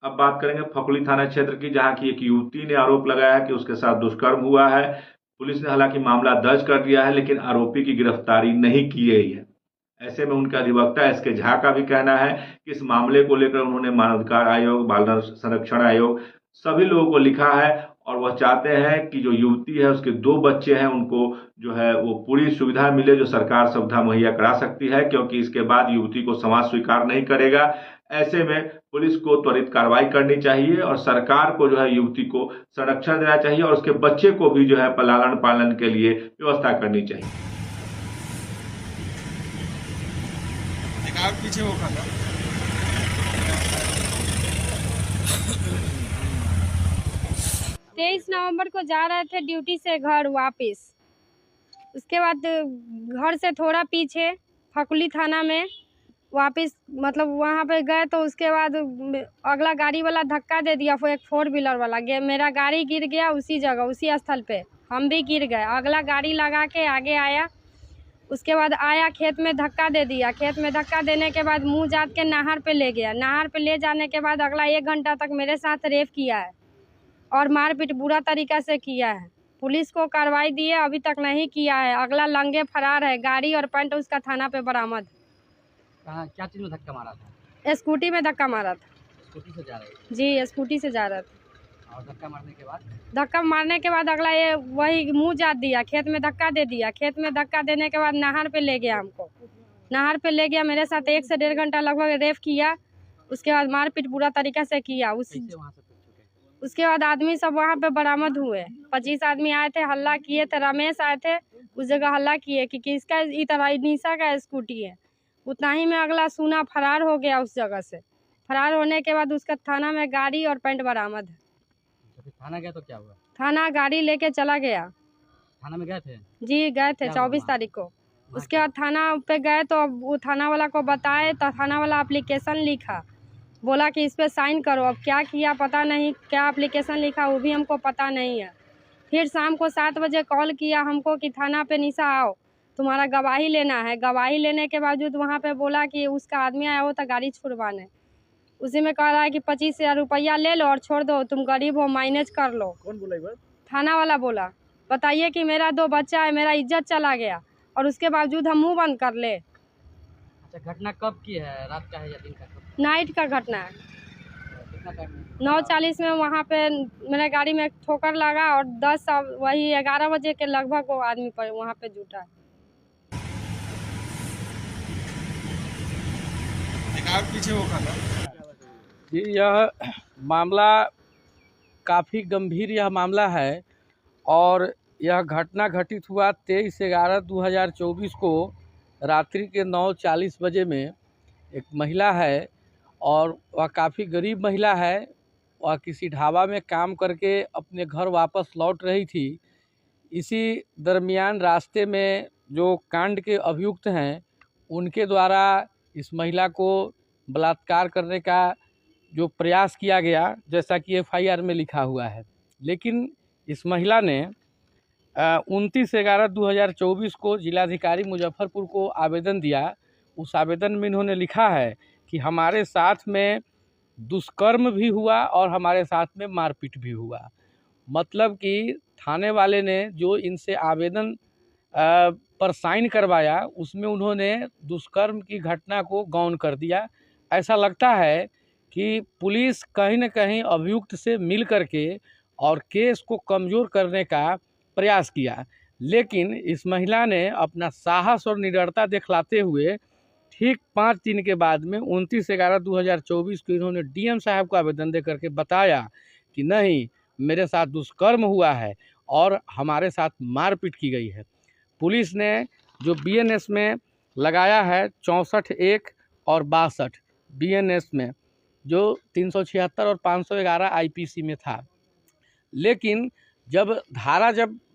अब बात करेंगे फकुली थाना क्षेत्र की, जहां की एक युवती ने आरोप लगाया है कि उसके साथ दुष्कर्म हुआ है। पुलिस ने हालांकि मामला दर्ज कर दिया है, लेकिन आरोपी की गिरफ्तारी नहीं की गई है। ऐसे में उनका अधिवक्ता एसके झा का भी कहना है कि इस मामले को लेकर उन्होंने मानवाधिकार आयोग, बाल संरक्षण आयोग, सभी लोगों को लिखा है और वह चाहते हैं कि जो युवती है, उसके 2 बच्चे हैं, उनको जो है वो पूरी सुविधा मिले जो सरकार सुविधा मुहैया करा सकती है, क्योंकि इसके बाद युवती को समाज स्वीकार नहीं करेगा। ऐसे में पुलिस को त्वरित कार्रवाई करनी चाहिए और सरकार को जो है युवती को संरक्षण देना चाहिए और उसके बच्चे को भी जो है लालन पालन के लिए व्यवस्था करनी चाहिए। पीछे वो खाना 23 नवंबर को जा रहे थे ड्यूटी से घर वापस। उसके बाद घर से थोड़ा पीछे फकुली थाना में वापस मतलब वहाँ पे गए तो उसके बाद अगला गाड़ी वाला धक्का दे दिया, वो एक 4 व्हीलर वाला मेरा गाड़ी गिर गया उसी जगह, उसी स्थल पे हम भी गिर गए। अगला गाड़ी लगा के आगे आया, उसके बाद आया खेत में धक्का दे दिया। खेत में धक्का देने के बाद मुंह जात के नहर पे ले गया। नहर पे ले जाने के बाद अगला 1 घंटा तक मेरे साथ रेप किया है और मारपीट बुरा तरीका से किया है। पुलिस को कार्रवाई दी है, अभी तक नहीं किया है। अगला लंगे फरार है। गाड़ी और पैंट उसका थाना पे बरामद। कहाँ क्या चीज में धक्का मारा था? स्कूटी में धक्का मारा था। स्कूटी से जा रहे थे? जी, स्कूटी से जा रहा था। और धक्का मारने के बाद? धक्का मारने के बाद अगला ये वही मुंह जात दिया, खेत में धक्का दे दिया। खेत में धक्का देने के बाद नहर पे ले गया हमको। नहर पे ले गया, मेरे साथ 1 से 1.5 घंटा लगभग रेप किया। उसके बाद मारपीट बुरा तरीका से किया। उसके बाद आदमी सब वहाँ पे बरामद हुए। 25 आदमी आए थे, हल्ला किए थे। रमेश आए थे उस जगह, हल्ला किए कि किसका निशा का स्कूटी है। उतना ही में अगला सुना फरार हो गया उस जगह से। फरार होने के बाद उसका थाना में गाड़ी और पैंट बरामद है। तो थाना गया तो क्या हुआ? थाना गाड़ी लेके चला गया। थाना में गए थे? जी गए थे 24 तारीख को। उसके बाद थाना पे गए तो वो थाना वाला को बताए तो थाना वाला एप्लीकेशन लिखा, बोला कि इस पे साइन करो। अब क्या किया पता नहीं, क्या एप्लीकेशन लिखा वो भी हमको पता नहीं है। फिर शाम को 7 बजे कॉल किया हमको कि थाना पे निशा आओ, तुम्हारा गवाही लेना है। गवाही लेने के बावजूद वहाँ पे बोला कि उसका आदमी आया हो तो गाड़ी छुड़वाने। उसी में कह रहा है कि 25,000 रुपया ले लो और छोड़ दो, तुम गरीब हो, मैनेज कर लो। कौन बोला एक बार? थाना वाला बोला। बताइए कि मेरा 2 बच्चा है, मेरा इज्जत चला गया और उसके बावजूद हम मुँह बंद कर ले। अच्छा, घटना कब की है? रात का है या दिन का? नाइट का घटना है। कितना टाइम? 9:40 में वहाँ पे मेरे गाड़ी में ठोकर लगा और 11 बजे के लगभग वो आदमी पर वहाँ पे जुटा है। पीछे वो खाना जी, यह मामला काफ़ी गंभीर मामला है और यह घटना घटित हुआ 23/11/2024 को रात्रि के 9:40 बजे में। एक महिला है और वह काफ़ी गरीब महिला है। वह किसी ढाबा में काम करके अपने घर वापस लौट रही थी। इसी दरमियान रास्ते में जो कांड के अभियुक्त हैं उनके द्वारा इस महिला को बलात्कार करने का जो प्रयास किया गया, जैसा कि FIR में लिखा हुआ है। लेकिन इस महिला ने 29/11/2024 को जिलाधिकारी मुजफ्फरपुर को आवेदन दिया। उस आवेदन में इन्होंने लिखा है कि हमारे साथ में दुष्कर्म भी हुआ और हमारे साथ में मारपीट भी हुआ। मतलब कि थाने वाले ने जो इनसे आवेदन पर साइन करवाया उसमें उन्होंने दुष्कर्म की घटना को गौण कर दिया। ऐसा लगता है कि पुलिस कहीं न कहीं अभियुक्त से मिल करके और केस को कमज़ोर करने का प्रयास किया, लेकिन इस महिला ने अपना साहस और निडरता दिखलाते हुए ठीक 5 दिन के बाद में 29/11/2024 को इन्होंने DM साहब को आवेदन दे करके बताया कि नहीं, मेरे साथ दुष्कर्म हुआ है और हमारे साथ मारपीट की गई है। पुलिस ने जो BNS में लगाया है 64(1) और 62 BNS में, जो 376 और 511 IPC में था। लेकिन जब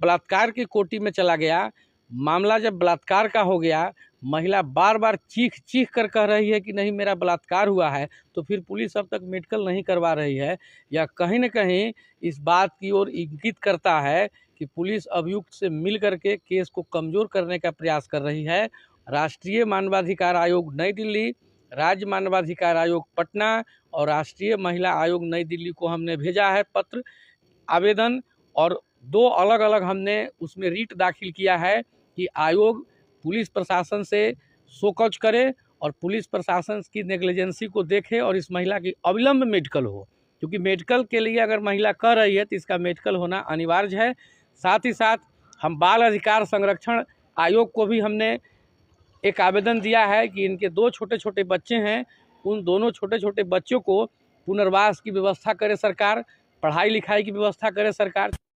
बलात्कार की कोटि में चला गया, मामला जब बलात्कार का हो गया, महिला बार बार चीख कर कह रही है कि नहीं मेरा बलात्कार हुआ है, तो फिर पुलिस अब तक मेडिकल नहीं करवा रही है। या कहीं न कहीं इस बात की ओर इंगित करता है कि पुलिस अभियुक्त से मिल करके केस को कमज़ोर करने का प्रयास कर रही है। राष्ट्रीय मानवाधिकार आयोग नई दिल्ली, राज्य मानवाधिकार आयोग पटना और राष्ट्रीय महिला आयोग नई दिल्ली को हमने भेजा है पत्र आवेदन, और 2 अलग अलग हमने उसमें रीट दाखिल किया है कि आयोग पुलिस प्रशासन से शोकॉज करे और पुलिस प्रशासन की नेग्लिजेंसी को देखे और इस महिला की अविलंब मेडिकल हो, क्योंकि मेडिकल के लिए अगर महिला कर रही है तो इसका मेडिकल होना अनिवार्य है। साथ ही साथ हम बाल अधिकार संरक्षण आयोग को भी हमने एक आवेदन दिया है कि इनके 2 छोटे छोटे बच्चे हैं, उन दोनों छोटे छोटे बच्चों को पुनर्वास की व्यवस्था करे सरकार, पढ़ाई लिखाई की व्यवस्था करे सरकार।